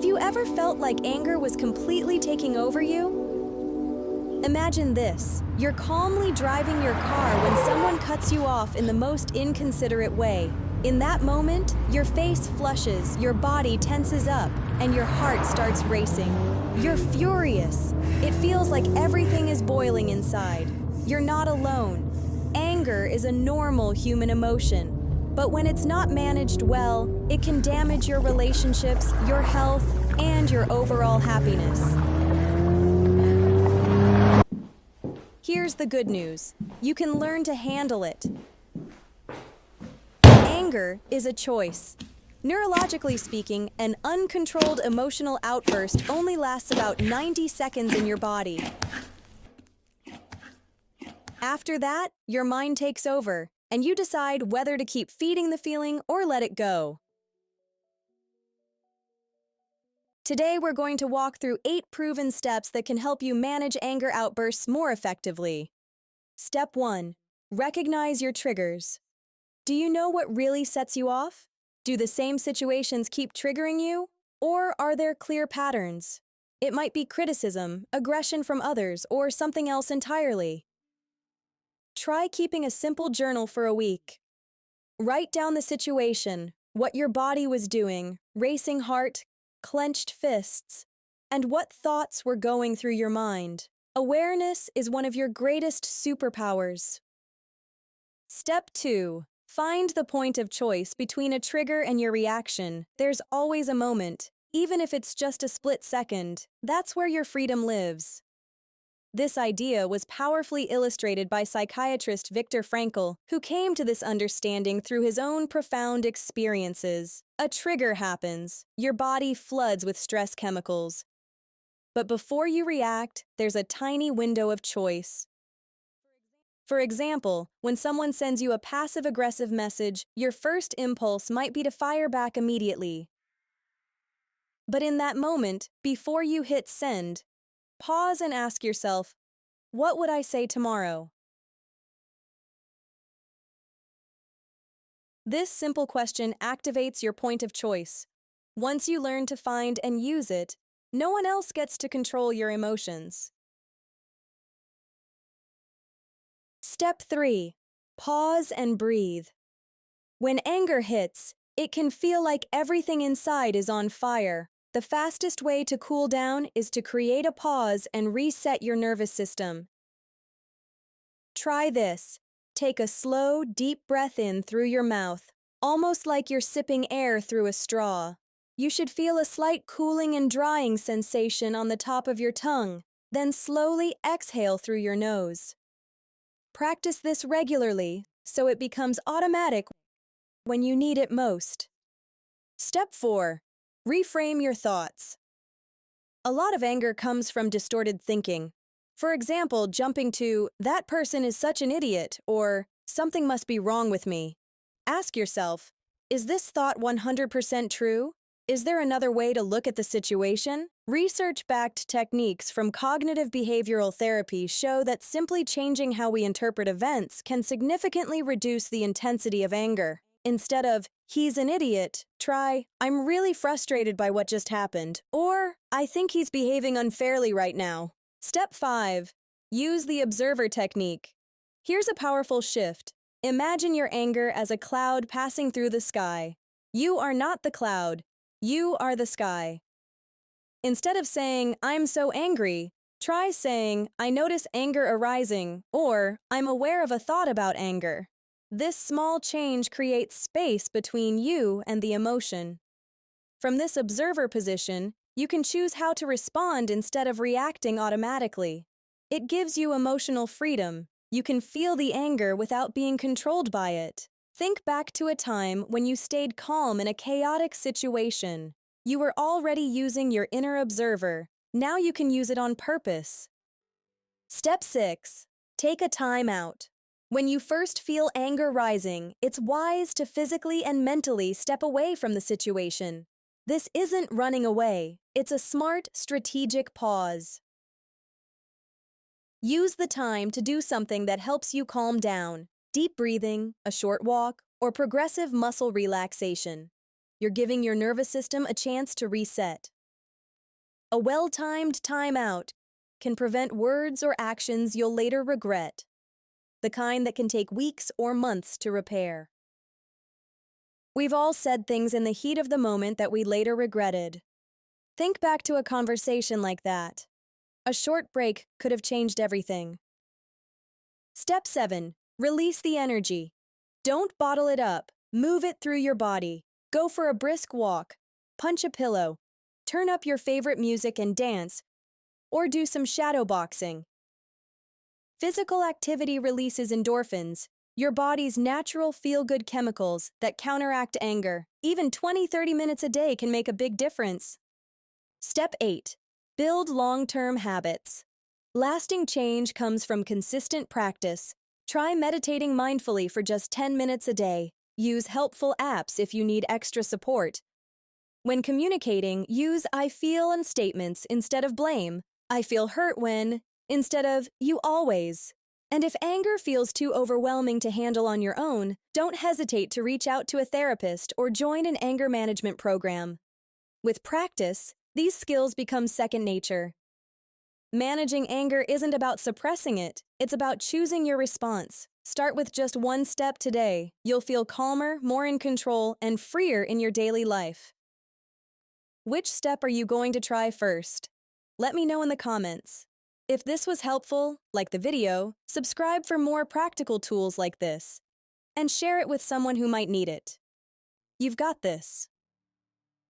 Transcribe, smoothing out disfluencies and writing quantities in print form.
Have you ever felt like anger was completely taking over you? Imagine this. You're calmly driving your car when someone cuts you off in the most inconsiderate way. In that moment, your face flushes, your body tenses up, and your heart starts racing. You're furious. It feels like everything is boiling inside. You're not alone. Anger is a normal human emotion. But when it's not managed well, it can damage your relationships, your health, and your overall happiness. Here's the good news. You can learn to handle it. Anger is a choice. Neurologically speaking, an uncontrolled emotional outburst only lasts about 90 seconds in your body. After that, your mind takes over, and you decide whether to keep feeding the feeling or let it go. Today, we're going to walk through 8 proven steps that can help you manage anger outbursts more effectively. Step 1. Recognize your triggers. Do you know what really sets you off? Do the same situations keep triggering you? Or are there clear patterns? It might be criticism, aggression from others, or something else entirely. Try keeping a simple journal for a week. Write down the situation, what your body was doing, racing heart, clenched fists, and what thoughts were going through your mind. Awareness is one of your greatest superpowers. Step 2. Find the point of choice between a trigger and your reaction. There's always a moment, even if it's just a split second. That's where your freedom lives. This idea was powerfully illustrated by psychiatrist Viktor Frankl, who came to this understanding through his own profound experiences. A trigger happens, your body floods with stress chemicals. But before you react, there's a tiny window of choice. For example, when someone sends you a passive-aggressive message, your first impulse might be to fire back immediately. But in that moment, before you hit send, pause and ask yourself, what would I say tomorrow? This simple question activates your point of choice. Once you learn to find and use it, no one else gets to control your emotions. Step 3. Pause and breathe. When anger hits, it can feel like everything inside is on fire. The fastest way to cool down is to create a pause and reset your nervous system. Try this. Take a slow, deep breath in through your mouth, almost like you're sipping air through a straw. You should feel a slight cooling and drying sensation on the top of your tongue, then slowly exhale through your nose. Practice this regularly so it becomes automatic when you need it most. Step 4. Reframe your thoughts. A lot of anger comes from distorted thinking. For example, jumping to, "That person is such an idiot," or "Something must be wrong with me." Ask yourself, is this thought 100% true? Is there another way to look at the situation? Research-backed techniques from cognitive behavioral therapy show that simply changing how we interpret events can significantly reduce the intensity of anger. Instead of, "He's an idiot," try, "I'm really frustrated by what just happened," or "I think he's behaving unfairly right now." Step 5. Use the observer technique. Here's a powerful shift. Imagine your anger as a cloud passing through the sky. You are not the cloud. You are the sky. Instead of saying, "I'm so angry," try saying, "I notice anger arising," or "I'm aware of a thought about anger." This small change creates space between you and the emotion. From this observer position, you can choose how to respond instead of reacting automatically. It gives you emotional freedom. You can feel the anger without being controlled by it. Think back to a time when you stayed calm in a chaotic situation. You were already using your inner observer. Now you can use it on purpose. Step 6. Take a time out. When you first feel anger rising, it's wise to physically and mentally step away from the situation. This isn't running away. It's a smart, strategic pause. Use the time to do something that helps you calm down. Deep breathing, a short walk, or progressive muscle relaxation. You're giving your nervous system a chance to reset. A well-timed timeout can prevent words or actions you'll later regret, the kind that can take weeks or months to repair. We've all said things in the heat of the moment that we later regretted. Think back to a conversation like that. A short break could have changed everything. Step 7. Release the energy. Don't bottle it up. Move it through your body. Go for a brisk walk. Punch a pillow. Turn up your favorite music and dance. Or do some shadow boxing. Physical activity releases endorphins, your body's natural feel-good chemicals that counteract anger. Even 20-30 minutes a day can make a big difference. Step 8. Build long-term habits. Lasting change comes from consistent practice. Try meditating mindfully for just 10 minutes a day. Use helpful apps if you need extra support. When communicating, use I feel and statements instead of blame. I feel hurt when, instead of you always. And if anger feels too overwhelming to handle on your own, don't hesitate to reach out to a therapist or join an anger management program. With practice, these skills become second nature. Managing anger isn't about suppressing it, it's about choosing your response. Start with just one step today. You'll feel calmer, more in control, and freer in your daily life. Which step are you going to try first? Let me know in the comments. If this was helpful, like the video, subscribe for more practical tools like this, and share it with someone who might need it. You've got this.